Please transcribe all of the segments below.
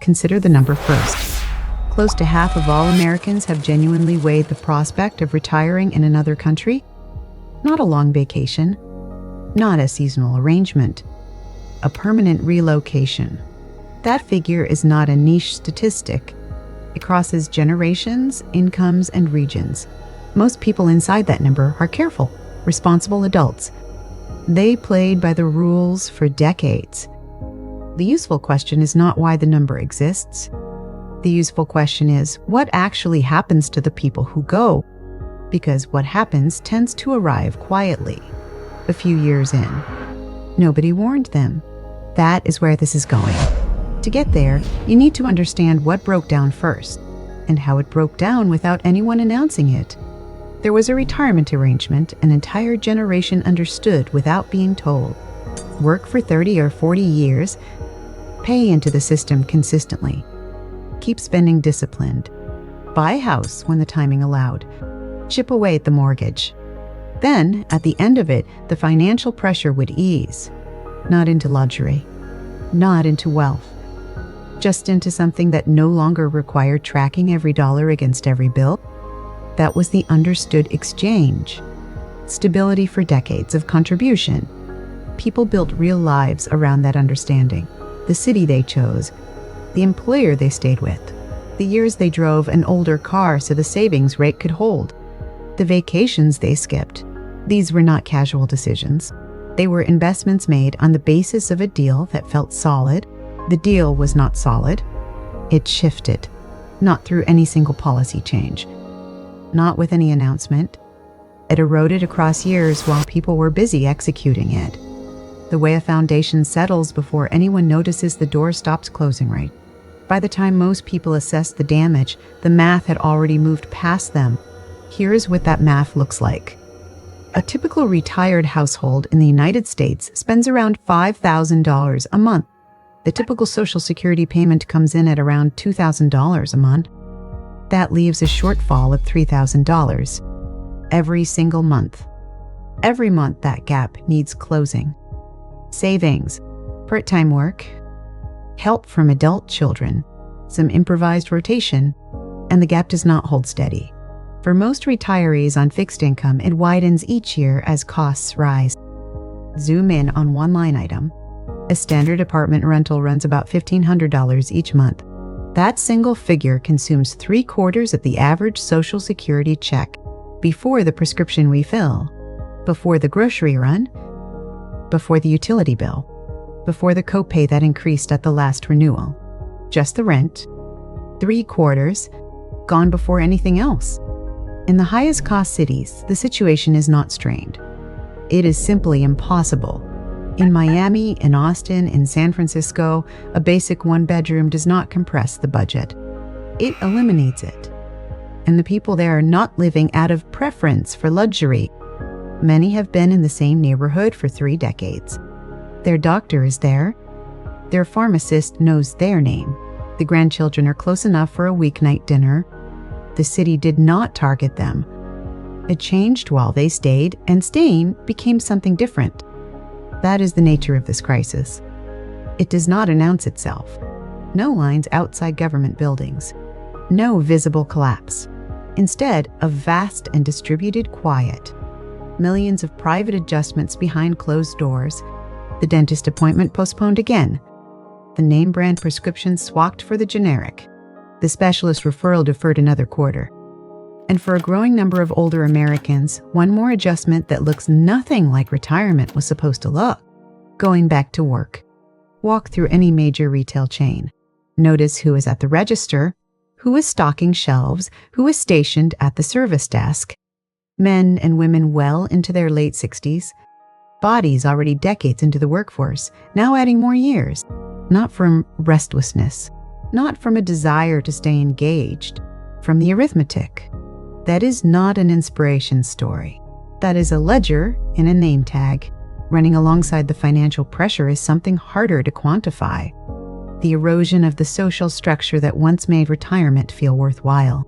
consider the number first. Close to half of all Americans have genuinely weighed the prospect of retiring in another country. Not a long vacation, not a seasonal arrangement, a permanent relocation. That figure is not a niche statistic. It crosses generations, incomes, and regions. Most people inside that number are careful, responsible adults. They played by the rules for decades. The useful question is not why the number exists. The useful question is, what actually happens to the people who go? Because what happens tends to arrive quietly, a few years in. Nobody warned them. That is where this is going. To get there, you need to understand what broke down first, and how it broke down without anyone announcing it. There was a retirement arrangement an entire generation understood without being told. Work for 30 or 40 years, pay into the system consistently, keep spending disciplined, buy a house when the timing allowed, chip away at the mortgage. Then, at the end of it, the financial pressure would ease, not into luxury, not into wealth, just into something that no longer required tracking every dollar against every bill. That was the understood exchange. Stability for decades of contribution. People built real lives around that understanding. The city they chose, the employer they stayed with, the years they drove an older car so the savings rate could hold, the vacations they skipped. These were not casual decisions. They were investments made on the basis of a deal that felt solid. The deal was not solid. It shifted, not through any single policy change, not with any announcement. It eroded across years while people were busy executing it. The way a foundation settles before anyone notices the door stops closing right. By the time most people assess the damage, the math had already moved past them. Here's what that math looks like. A typical retired household in the United States spends around $5,000 a month. The typical Social Security payment comes in at around $2,000 a month. That leaves a shortfall of $3,000 every single month. Every month that gap needs closing. Savings, part-time work, help from adult children, some improvised rotation, and the gap does not hold steady. For most retirees on fixed income, it widens each year as costs rise. Zoom in on one line item. A standard apartment rental runs about $1,500 each month. That single figure consumes 3/4 of the average Social Security check before the prescription refill, before the grocery run, before the utility bill, before the copay that increased at the last renewal. Just the rent, 3/4, gone before anything else. In the highest cost cities, the situation is not strained. It is simply impossible. In Miami, in Austin, in San Francisco, a basic one-bedroom does not compress the budget. It eliminates it. And the people there are not living out of preference for luxury. Many have been in the same neighborhood for 3 decades. Their doctor is there. Their pharmacist knows their name. The grandchildren are close enough for a weeknight dinner. The city did not target them. It changed while they stayed, and staying became something different. That is the nature of this crisis. It does not announce itself. No lines outside government buildings. No visible collapse. Instead, a vast and distributed quiet. Millions of private adjustments behind closed doors. The dentist appointment postponed again. The name brand prescription swapped for the generic. The specialist referral deferred another quarter. And for a growing number of older Americans, one more adjustment that looks nothing like retirement was supposed to look: going back to work. Walk through any major retail chain. Notice who is at the register, who is stocking shelves, who is stationed at the service desk. Men and women well into their late 60s. Bodies already decades into the workforce, now adding more years. Not from restlessness, not from a desire to stay engaged, from the arithmetic. That is not an inspiration story. That is a ledger in a name tag. Running alongside the financial pressure is something harder to quantify. The erosion of the social structure that once made retirement feel worthwhile.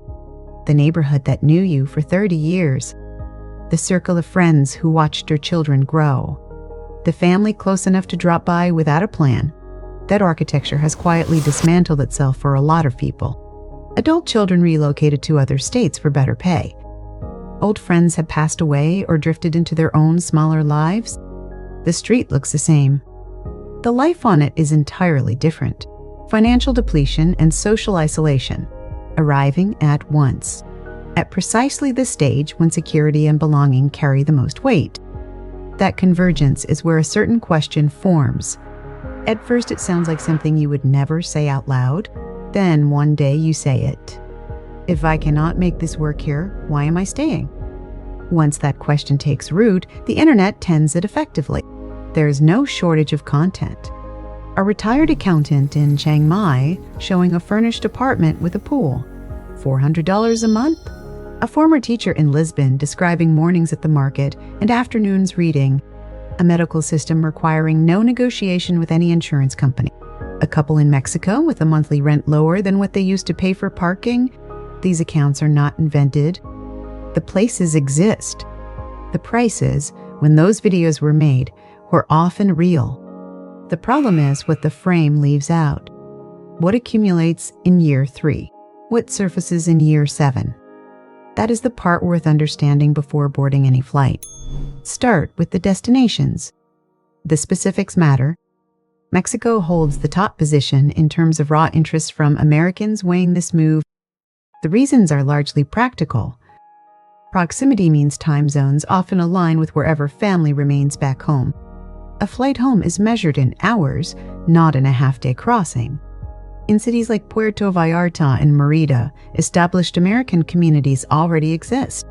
The neighborhood that knew you for 30 years. The circle of friends who watched your children grow. The family close enough to drop by without a plan. That architecture has quietly dismantled itself for a lot of people. Adult children relocated to other states for better pay. Old friends have passed away or drifted into their own smaller lives. The street looks the same. The life on it is entirely different. Financial depletion and social isolation, arriving at once, at precisely the stage when security and belonging carry the most weight. That convergence is where a certain question forms. At first it sounds like something you would never say out loud. Then one day you say it. If I cannot make this work here, why am I staying? Once that question takes root, the internet tends it effectively. There is no shortage of content. A retired accountant in Chiang Mai showing a furnished apartment with a pool, $400 a month. A former teacher in Lisbon describing mornings at the market and afternoons reading. A medical system requiring no negotiation with any insurance company. A couple in Mexico with a monthly rent lower than what they used to pay for parking. These accounts are not invented. The places exist. The prices, when those videos were made, were often real. The problem is what the frame leaves out. What accumulates in year 3? What surfaces in year 7? That is the part worth understanding before boarding any flight. Start with the destinations. The specifics matter. Mexico holds the top position in terms of raw interest from Americans weighing this move. The reasons are largely practical. Proximity means time zones often align with wherever family remains back home. A flight home is measured in hours, not in a half-day crossing. In cities like Puerto Vallarta and Mérida, established American communities already exist.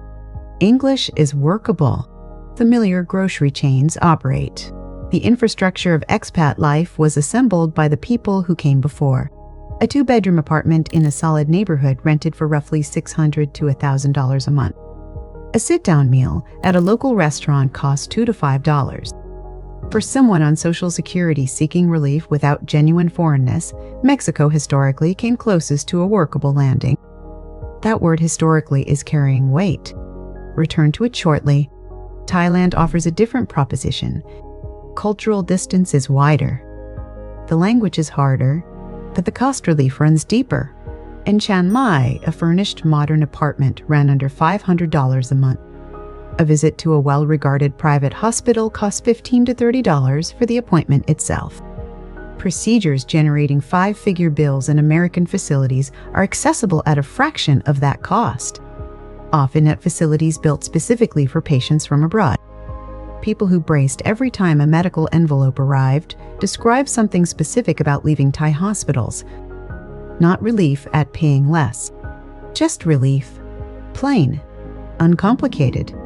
English is workable. Familiar grocery chains operate. The infrastructure of expat life was assembled by the people who came before. A 2-bedroom apartment in a solid neighborhood rented for roughly $600 to $1,000 a month. A sit-down meal at a local restaurant costs $2 to $5. For someone on Social Security seeking relief without genuine foreignness, Mexico historically came closest to a workable landing. That word historically is carrying weight. Return to it shortly. Thailand offers a different proposition. Cultural distance is wider. The language is harder, but the cost relief runs deeper. In Chiang Mai, a furnished modern apartment ran under $500 a month. A visit to a well-regarded private hospital costs $15 to $30 for the appointment itself. Procedures generating 5-figure bills in American facilities are accessible at a fraction of that cost, often at facilities built specifically for patients from abroad. People who braced every time a medical envelope arrived described something specific about leaving Thai hospitals. Not relief at paying less. Just relief. Plain. Uncomplicated.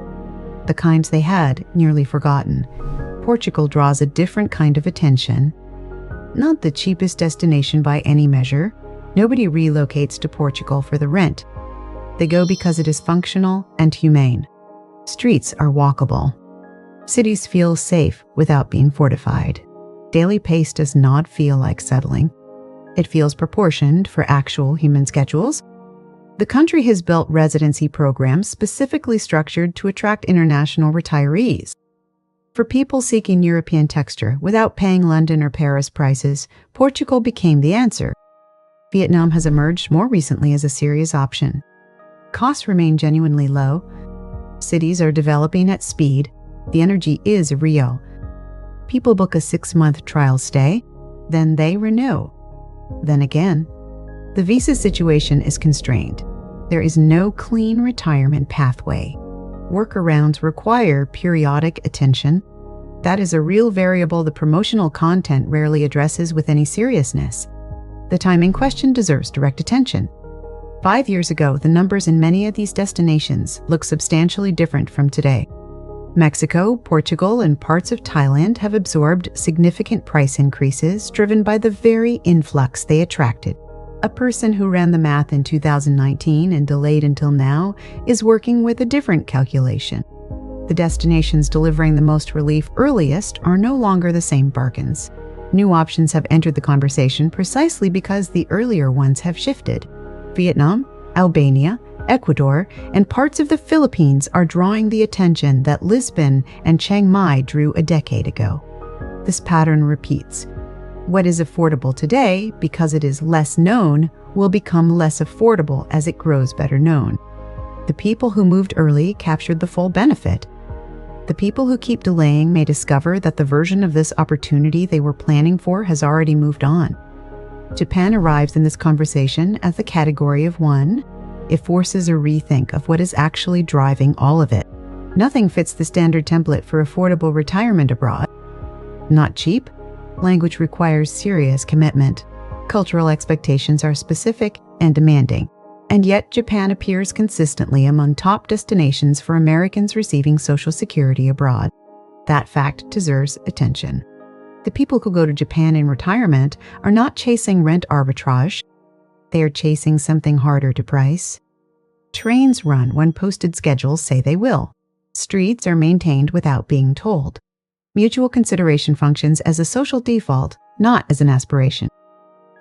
The kinds they had nearly forgotten. Portugal draws a different kind of attention. Not the cheapest destination by any measure. Nobody relocates to Portugal for the rent. They go because it is functional and humane. Streets are walkable. Cities feel safe without being fortified. Daily pace does not feel like settling. It feels proportioned for actual human schedules. The country has built residency programs specifically structured to attract international retirees. For people seeking European texture without paying London or Paris prices, Portugal became the answer. Vietnam has emerged more recently as a serious option. Costs remain genuinely low. Cities are developing at speed. The energy is real. People book a 6-month trial stay, then they renew. Then again. The visa situation is constrained. There is no clean retirement pathway. Workarounds require periodic attention. That is a real variable the promotional content rarely addresses with any seriousness. The time in question deserves direct attention. 5 years ago, the numbers in many of these destinations look substantially different from today. Mexico, Portugal, and parts of Thailand have absorbed significant price increases driven by the very influx they attracted. A person who ran the math in 2019 and delayed until now is working with a different calculation. The destinations delivering the most relief earliest are no longer the same bargains. New options have entered the conversation precisely because the earlier ones have shifted. Vietnam, Albania, Ecuador, and parts of the Philippines are drawing the attention that Lisbon and Chiang Mai drew a decade ago. This pattern repeats. What is affordable today, because it is less known, will become less affordable as it grows better known. The people who moved early captured the full benefit. The people who keep delaying may discover that the version of this opportunity they were planning for has already moved on. Japan arrives in this conversation as the category of one. It forces a rethink of what is actually driving all of it. Nothing fits the standard template for affordable retirement abroad. Not cheap. Language requires serious commitment. Cultural expectations are specific and demanding. And yet, Japan appears consistently among top destinations for Americans receiving Social Security abroad. That fact deserves attention. The people who go to Japan in retirement are not chasing rent arbitrage. They are chasing something harder to price. Trains run when posted schedules say they will. Streets are maintained without being told. Mutual consideration functions as a social default, not as an aspiration.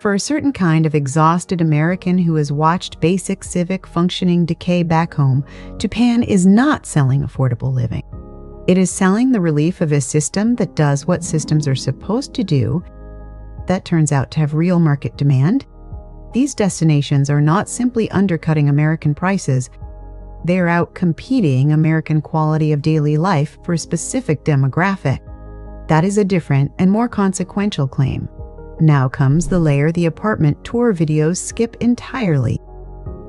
For a certain kind of exhausted American who has watched basic civic functioning decay back home, Japan is not selling affordable living. It is selling the relief of a system that does what systems are supposed to do, that turns out to have real market demand. These destinations are not simply undercutting American prices, they are out-competing American quality of daily life for a specific demographic. That is a different and more consequential claim. Now comes the layer the apartment tour videos skip entirely.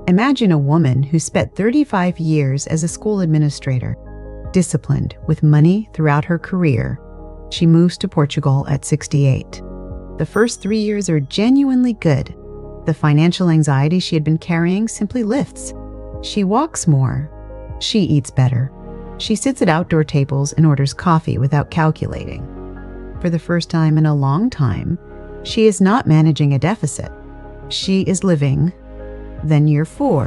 Imagine a woman who spent 35 years as a school administrator, disciplined with money throughout her career. She moves to Portugal at 68. The first 3 years are genuinely good. The financial anxiety she had been carrying simply lifts. She walks more. She eats better. She sits at outdoor tables and orders coffee without calculating. For the first time in a long time, she is not managing a deficit. She is living. Then year 4.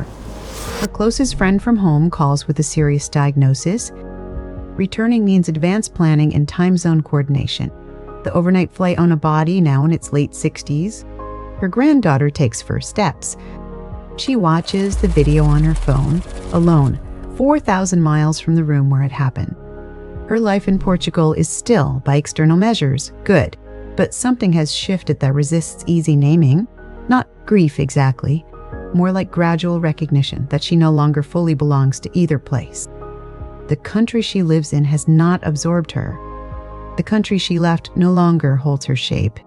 Her closest friend from home calls with a serious diagnosis. Returning means advanced planning and time zone coordination. The overnight flight on a body now in its late 60s. Her granddaughter takes first steps. She watches the video on her phone, alone, 4,000 miles from the room where it happened. Her life in Portugal is still, by external measures, good, but something has shifted that resists easy naming. Not grief exactly, more like gradual recognition that she no longer fully belongs to either place. The country she lives in has not absorbed her. The country she left no longer holds her shape.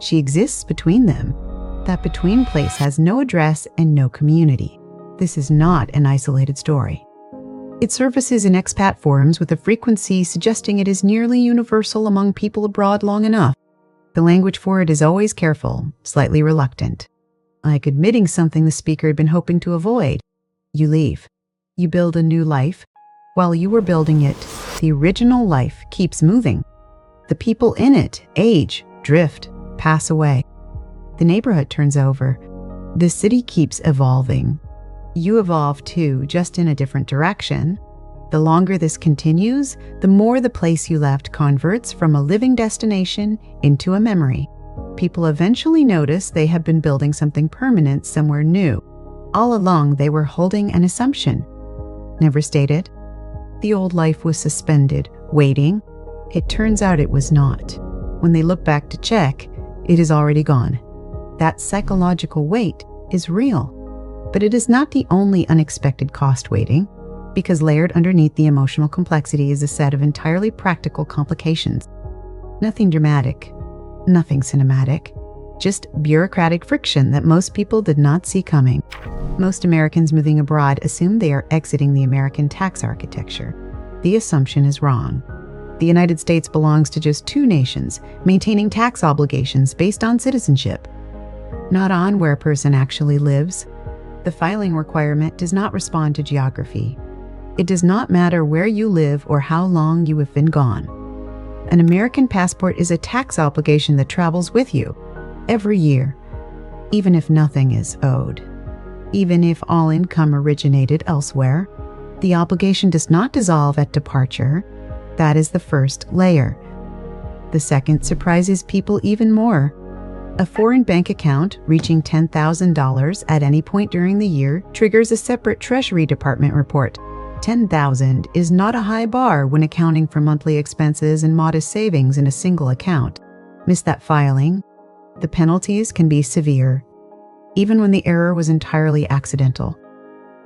She exists between them. That between place has no address and no community. This is not an isolated story. It surfaces in expat forums with a frequency suggesting it is nearly universal among people abroad long enough. The language for it is always careful, slightly reluctant, like admitting something the speaker had been hoping to avoid. You leave. You build a new life. While you were building it, the original life keeps moving. The people in it age, drift, pass away. The neighborhood turns over. The city keeps evolving. You evolve too, just in a different direction. The longer this continues, the more the place you left converts from a living destination into a memory. People eventually notice they have been building something permanent somewhere new. All along, they were holding an assumption. Never stated. The old life was suspended, waiting. It turns out it was not. When they look back to check, it is already gone. That psychological weight is real. But it is not the only unexpected cost waiting, because layered underneath the emotional complexity is a set of entirely practical complications. Nothing dramatic, nothing cinematic, just bureaucratic friction that most people did not see coming. Most Americans moving abroad assume they are exiting the American tax architecture. The assumption is wrong. The United States belongs to just 2 nations, maintaining tax obligations based on citizenship, not on where a person actually lives. The filing requirement does not respond to geography. It does not matter where you live or how long you have been gone. An American passport is a tax obligation that travels with you every year, even if nothing is owed. Even if all income originated elsewhere, the obligation does not dissolve at departure. That is the first layer. The second surprises people even more. A foreign bank account reaching $10,000 at any point during the year triggers a separate Treasury Department report. $10,000 is not a high bar when accounting for monthly expenses and modest savings in a single account. Miss that filing, The penalties can be severe, even when the error was entirely accidental,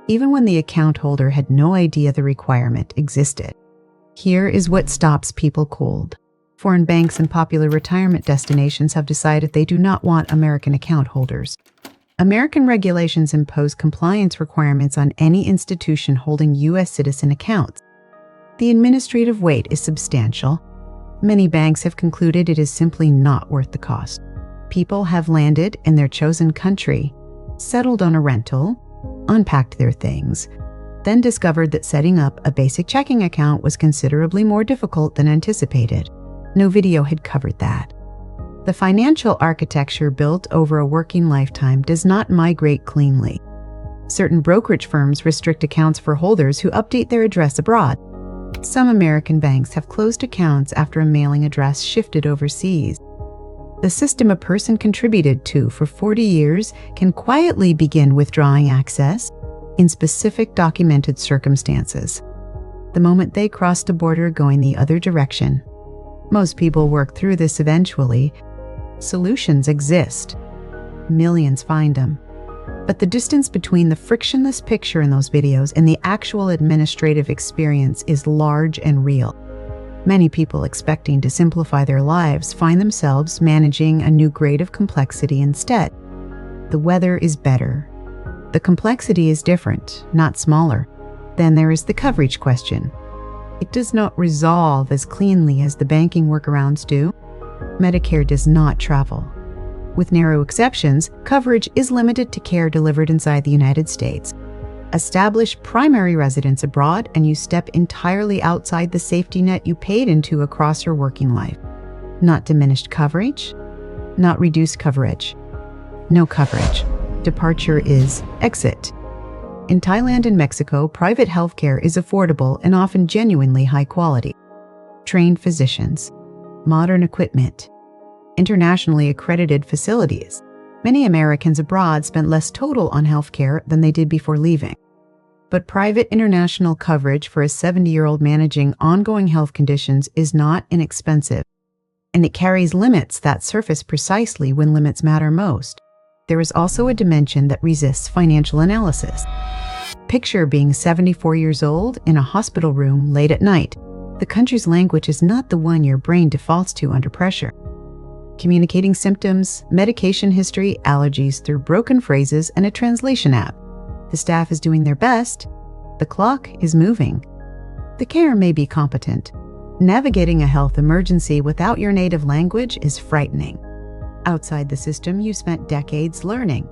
even when the account holder had no idea the requirement existed. Here is what stops people cold. Foreign banks and popular retirement destinations have decided they do not want American account holders. American regulations impose compliance requirements on any institution holding U.S. citizen accounts. The administrative weight is substantial. Many banks have concluded it is simply not worth the cost. People have landed in their chosen country, settled on a rental, unpacked their things, then discovered that setting up a basic checking account was considerably more difficult than anticipated. No video had covered that. The financial architecture built over a working lifetime does not migrate cleanly. Certain brokerage firms restrict accounts for holders who update their address abroad. Some American banks have closed accounts after a mailing address shifted overseas. The system a person contributed to for 40 years can quietly begin withdrawing access in specific documented circumstances. The moment they crossed a border going the other direction. Most people work through this eventually. Solutions exist. Millions find them. But the distance between the frictionless picture in those videos and the actual administrative experience is large and real. Many people expecting to simplify their lives find themselves managing a new grade of complexity instead. The weather is better. The complexity is different, not smaller. Then there is the coverage question. It does not resolve as cleanly as the banking workarounds do. Medicare does not travel. With narrow exceptions, coverage is limited to care delivered inside the United States. Establish primary residence abroad and you step entirely outside the safety net you paid into across your working life. Not diminished coverage, not reduced coverage. No coverage. Departure is exit. In Thailand and Mexico, private healthcare is affordable and often genuinely high quality. Trained physicians, modern equipment, internationally accredited facilities. Many Americans abroad spent less total on healthcare than they did before leaving. But private international coverage for a 70-year-old managing ongoing health conditions is not inexpensive, and it carries limits that surface precisely when limits matter most. There is also a dimension that resists financial analysis. Picture being 74 years old in a hospital room late at night. The country's language is not the one your brain defaults to under pressure. Communicating symptoms, medication history, allergies through broken phrases and a translation app. The staff is doing their best. The clock is moving. The care may be competent. Navigating a health emergency without your native language is frightening. Outside the system, you spent decades learning.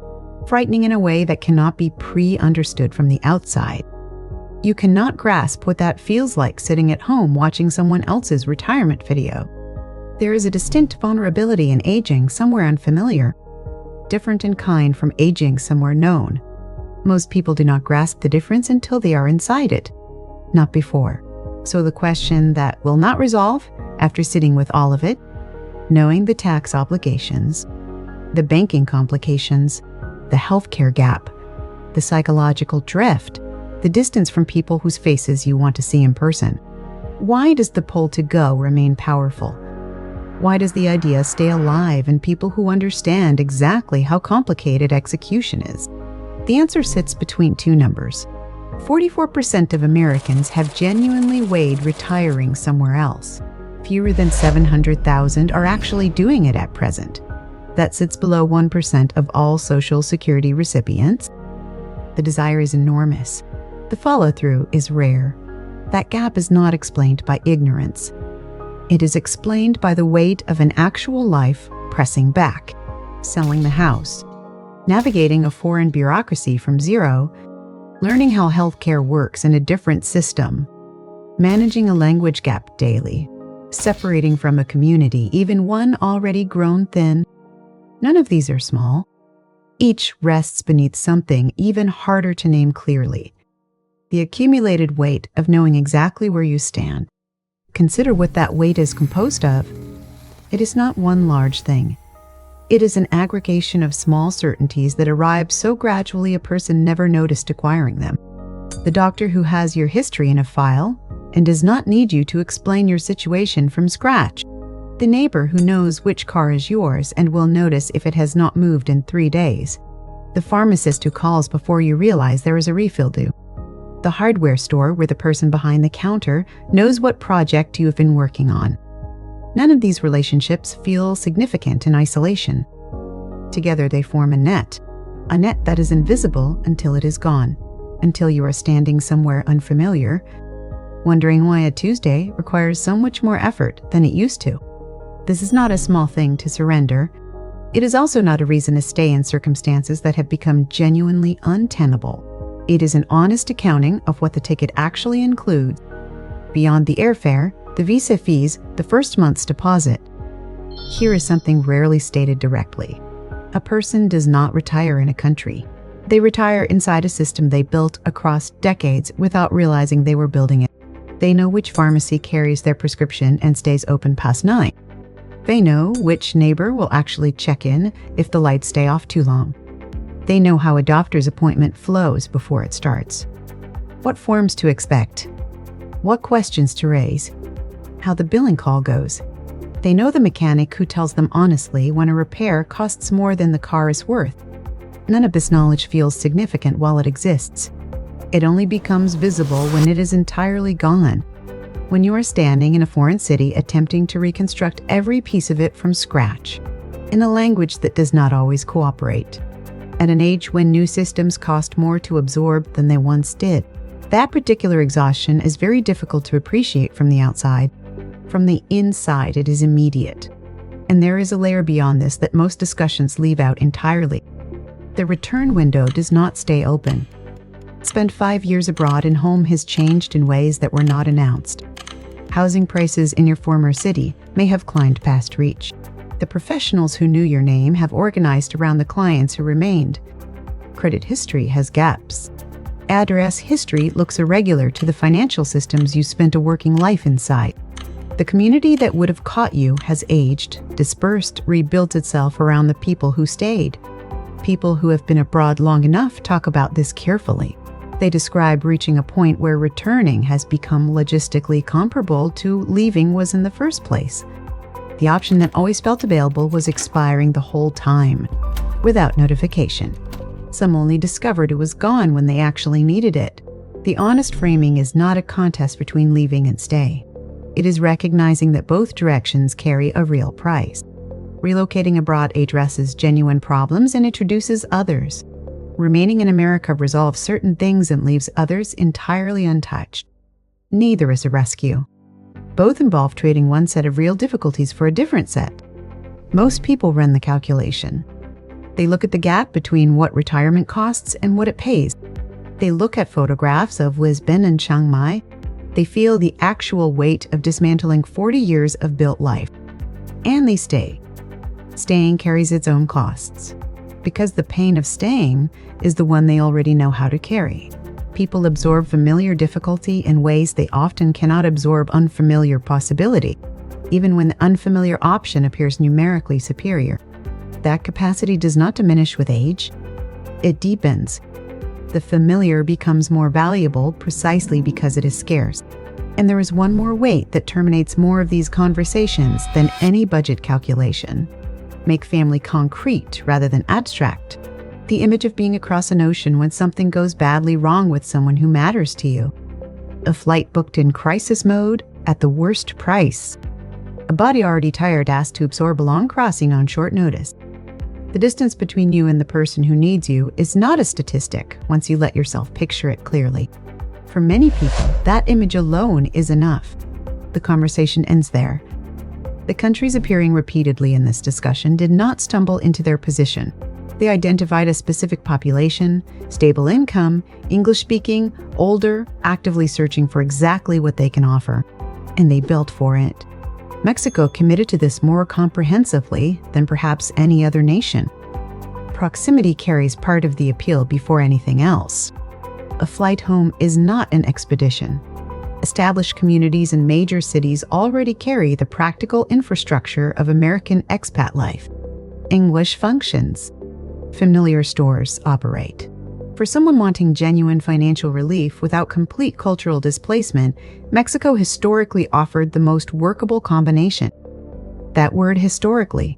Frightening in a way that cannot be pre-understood from the outside. You cannot grasp what that feels like sitting at home watching someone else's retirement video. There is a distinct vulnerability in aging somewhere unfamiliar, different in kind from aging somewhere known. Most people do not grasp the difference until they are inside it, not before. So the question that will not resolve after sitting with all of it, knowing the tax obligations, the banking complications, the healthcare gap, the psychological drift, the distance from people whose faces you want to see in person. Why does the pull to go remain powerful? Why does the idea stay alive in people who understand exactly how complicated execution is? The answer sits between two numbers. 44% of Americans have genuinely weighed retiring somewhere else. Fewer than 700,000 are actually doing it at present. That sits below 1% of all Social Security recipients. The desire is enormous. The follow-through is rare. That gap is not explained by ignorance. It is explained by the weight of an actual life pressing back, selling the house, navigating a foreign bureaucracy from zero, learning how healthcare works in a different system, managing a language gap daily, separating from a community, even one already grown thin. None of these are small. Each rests beneath something even harder to name clearly. The accumulated weight of knowing exactly where you stand. Consider what that weight is composed of. It is not one large thing. It is an aggregation of small certainties that arrive so gradually a person never noticed acquiring them. The doctor who has your history in a file and does not need you to explain your situation from scratch. The neighbor who knows which car is yours and will notice if it has not moved in 3 days. The pharmacist who calls before you realize there is a refill due. The hardware store where the person behind the counter knows what project you have been working on. None of these relationships feel significant in isolation. Together they form a net that is invisible until it is gone, until you are standing somewhere unfamiliar, wondering why a Tuesday requires so much more effort than it used to. This is not a small thing to surrender. It is also not a reason to stay in circumstances that have become genuinely untenable. It is an honest accounting of what the ticket actually includes, beyond the airfare, the visa fees, the first month's deposit. Here is something rarely stated directly. A person does not retire in a country. They retire inside a system they built across decades without realizing they were building it. They know which pharmacy carries their prescription and stays open past 9. They know which neighbor will actually check in if the lights stay off too long. They know how a doctor's appointment flows before it starts. What forms to expect. What questions to raise. How the billing call goes. They know the mechanic who tells them honestly when a repair costs more than the car is worth. None of this knowledge feels significant while it exists. It only becomes visible when it is entirely gone. When you are standing in a foreign city attempting to reconstruct every piece of it from scratch, in a language that does not always cooperate, at an age when new systems cost more to absorb than they once did. That particular exhaustion is very difficult to appreciate from the outside. From the inside, it is immediate. And there is a layer beyond this that most discussions leave out entirely. The return window does not stay open. Spend 5 years abroad and home has changed in ways that were not announced. Housing prices in your former city may have climbed past reach. The professionals who knew your name have organized around the clients who remained. Credit history has gaps. Address history looks irregular to the financial systems you spent a working life inside. The community that would have caught you has aged, dispersed, rebuilt itself around the people who stayed. People who have been abroad long enough talk about this carefully. They describe reaching a point where returning has become logistically comparable to leaving was in the first place. The option that always felt available was expiring the whole time, without notification. Some only discovered it was gone when they actually needed it. The honest framing is not a contest between leaving and stay. It is recognizing that both directions carry a real price. Relocating abroad addresses genuine problems and introduces others. Remaining in America resolves certain things and leaves others entirely untouched. Neither is a rescue. Both involve trading one set of real difficulties for a different set. Most people run the calculation. They look at the gap between what retirement costs and what it pays. They look at photographs of Lisbon and Chiang Mai. They feel the actual weight of dismantling 40 years of built life. And they stay. Staying carries its own costs. Because the pain of staying is the one they already know how to carry. People absorb familiar difficulty in ways they often cannot absorb unfamiliar possibility, even when the unfamiliar option appears numerically superior. That capacity does not diminish with age. It deepens. The familiar becomes more valuable precisely because it is scarce. And there is one more weight that terminates more of these conversations than any budget calculation. Make family concrete rather than abstract. The image of being across an ocean when something goes badly wrong with someone who matters to you. A flight booked in crisis mode at the worst price. A body already tired asked to absorb a long crossing on short notice. The distance between you and the person who needs you is not a statistic once you let yourself picture it clearly. For many people, that image alone is enough. The conversation ends there. The countries appearing repeatedly in this discussion did not stumble into their position. They identified a specific population, stable income, English-speaking, older, actively searching for exactly what they can offer. And they built for it. Mexico committed to this more comprehensively than perhaps any other nation. Proximity carries part of the appeal before anything else. A flight home is not an expedition. Established communities in major cities already carry the practical infrastructure of American expat life. English functions. Familiar stores operate. For someone wanting genuine financial relief without complete cultural displacement, Mexico historically offered the most workable combination. That word historically,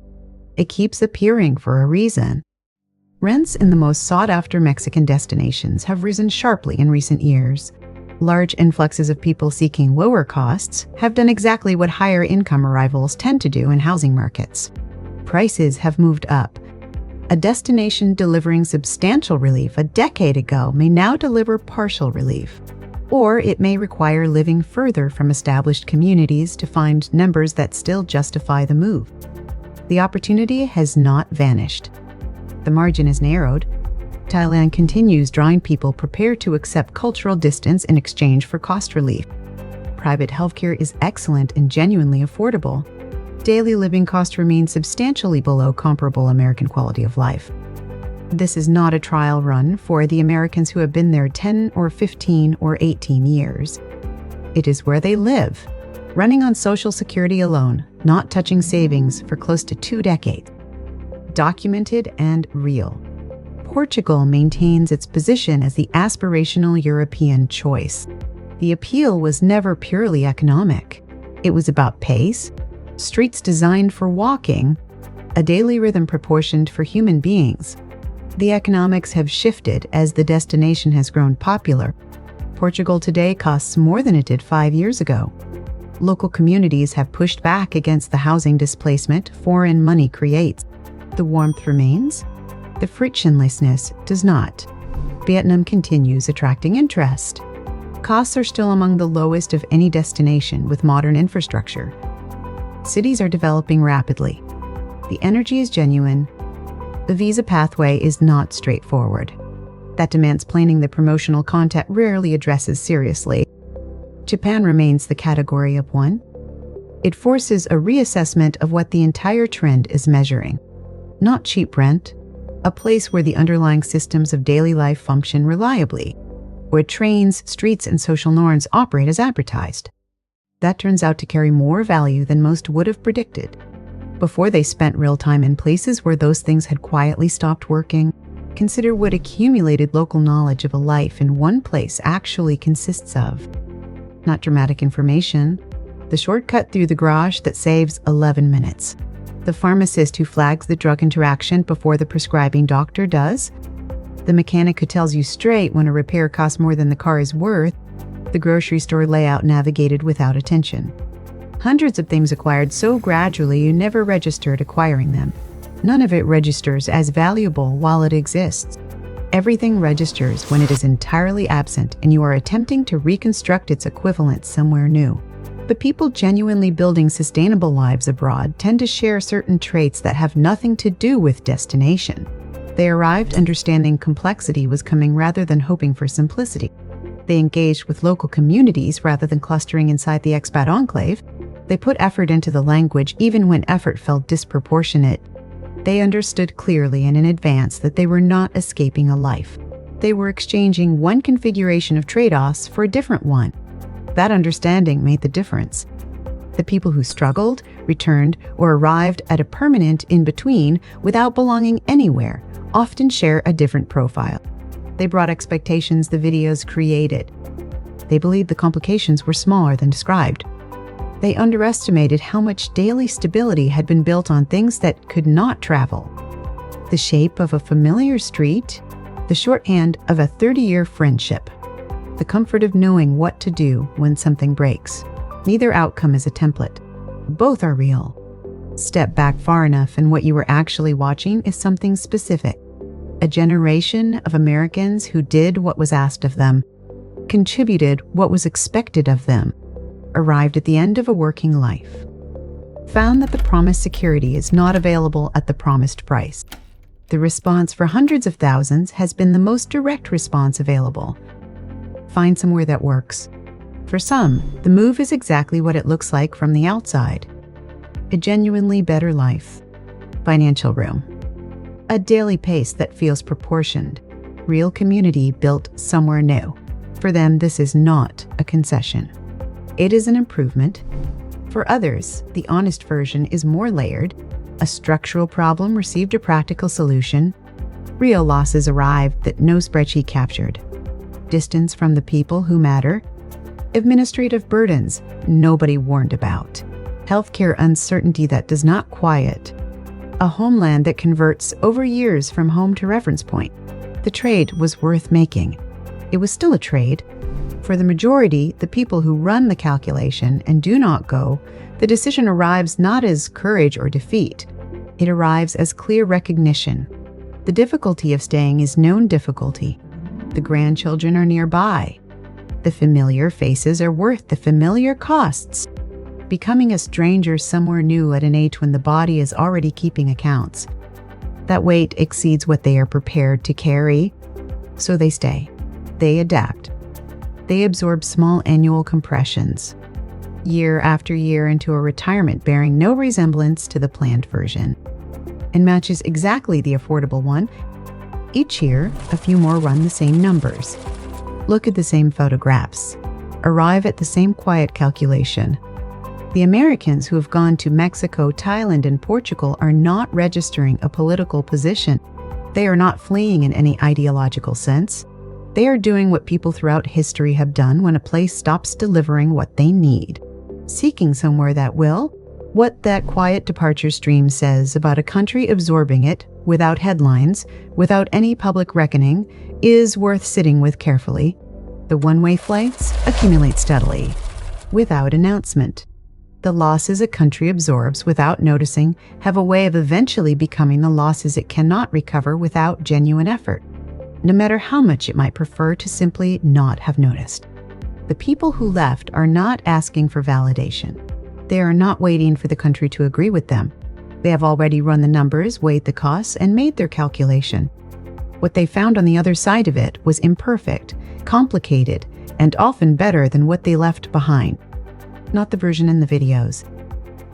it keeps appearing for a reason. Rents in the most sought-after Mexican destinations have risen sharply in recent years. Large influxes of people seeking lower costs have done exactly what higher income arrivals tend to do in housing markets. Prices have moved up. A destination delivering substantial relief a decade ago may now deliver partial relief, or it may require living further from established communities to find numbers that still justify the move. The opportunity has not vanished. The margin is narrowed. Thailand continues drawing people prepared to accept cultural distance in exchange for cost relief. Private healthcare is excellent and genuinely affordable. Daily living costs remain substantially below comparable American quality of life. This is not a trial run for the Americans who have been there 10 or 15 or 18 years. It is where they live, running on Social Security alone, not touching savings for close to 2 decades. Documented and real. Portugal maintains its position as the aspirational European choice. The appeal was never purely economic. It was about pace, streets designed for walking, a daily rhythm proportioned for human beings. The economics have shifted as the destination has grown popular. Portugal today costs more than it did 5 years ago. Local communities have pushed back against the housing displacement foreign money creates. The warmth remains. The frictionlessness does not. Vietnam continues attracting interest. Costs are still among the lowest of any destination with modern infrastructure. Cities are developing rapidly. The energy is genuine. The visa pathway is not straightforward. That demands planning the promotional content rarely addresses seriously. Japan remains the category of one. It forces a reassessment of what the entire trend is measuring. Not cheap rent, a place where the underlying systems of daily life function reliably, where trains, streets, and social norms operate as advertised. That turns out to carry more value than most would have predicted. Before they spent real time in places where those things had quietly stopped working, consider what accumulated local knowledge of a life in one place actually consists of. Not dramatic information, the shortcut through the garage that saves 11 minutes. The pharmacist who flags the drug interaction before the prescribing doctor does. The mechanic who tells you straight when a repair costs more than the car is worth. The grocery store layout navigated without attention. Hundreds of things acquired so gradually you never registered acquiring them. None of it registers as valuable while it exists. Everything registers when it is entirely absent and you are attempting to reconstruct its equivalent somewhere new. But people genuinely building sustainable lives abroad tend to share certain traits that have nothing to do with destination. They arrived understanding complexity was coming rather than hoping for simplicity. They engaged with local communities rather than clustering inside the expat enclave. They put effort into the language even when effort felt disproportionate. They understood clearly and in advance that they were not escaping a life. They were exchanging one configuration of trade-offs for a different one. That understanding made the difference. The people who struggled, returned, or arrived at a permanent in-between without belonging anywhere often share a different profile. They brought expectations the videos created. They believed the complications were smaller than described. They underestimated how much daily stability had been built on things that could not travel. The shape of a familiar street, the shorthand of a 30-year friendship. The comfort of knowing what to do when something breaks. Neither outcome is a template. Both are real. Step back far enough and what you were actually watching is something specific. A generation of Americans who did what was asked of them, contributed what was expected of them, arrived at the end of a working life, found that the promised security is not available at the promised price. The response for hundreds of thousands has been the most direct response available. Find somewhere that works. For some, the move is exactly what it looks like from the outside. A genuinely better life. Financial room. A daily pace that feels proportioned. Real community built somewhere new. For them, this is not a concession. It is an improvement. For others, the honest version is more layered. A structural problem received a practical solution. Real losses arrived that no spreadsheet captured. Distance from the people who matter. Administrative burdens nobody warned about. healthcare uncertainty that does not quiet, a homeland that converts over years from home to reference point. The trade was worth making. It was still a trade. For the majority, the people who run the calculation and do not go, the decision arrives not as courage or defeat. It arrives as clear recognition. The difficulty of staying is known difficulty. The grandchildren are nearby. The familiar faces are worth the familiar costs. Becoming a stranger somewhere new at an age when the body is already keeping accounts. That weight exceeds what they are prepared to carry, so they stay. They adapt. They absorb small annual compressions, year after year, into a retirement bearing no resemblance to the planned version, and matches exactly the affordable one. Each year, a few more run the same numbers, look at the same photographs, arrive at the same quiet calculation. The Americans who have gone to Mexico, Thailand, and Portugal are not registering a political position. They are not fleeing in any ideological sense. They are doing what people throughout history have done when a place stops delivering what they need, seeking somewhere that will. What that quiet departure stream says about a country absorbing it, without headlines, without any public reckoning, is worth sitting with carefully. The one-way flights accumulate steadily, without announcement. The losses a country absorbs without noticing have a way of eventually becoming the losses it cannot recover without genuine effort, no matter how much it might prefer to simply not have noticed. The people who left are not asking for validation. They are not waiting for the country to agree with them. They have already run the numbers, weighed the costs, and made their calculation. What they found on the other side of it was imperfect, complicated, and often better than what they left behind. Not the version in the videos.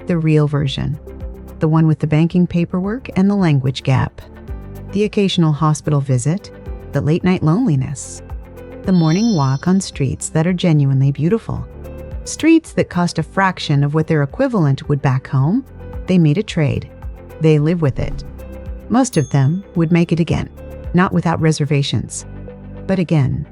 The real version. The one with the banking paperwork and the language gap. The occasional hospital visit. The late-night loneliness. The morning walk on streets that are genuinely beautiful. Streets that cost a fraction of what their equivalent would back home. They made a trade. They live with it. Most of them would make it again, not without reservations, but again.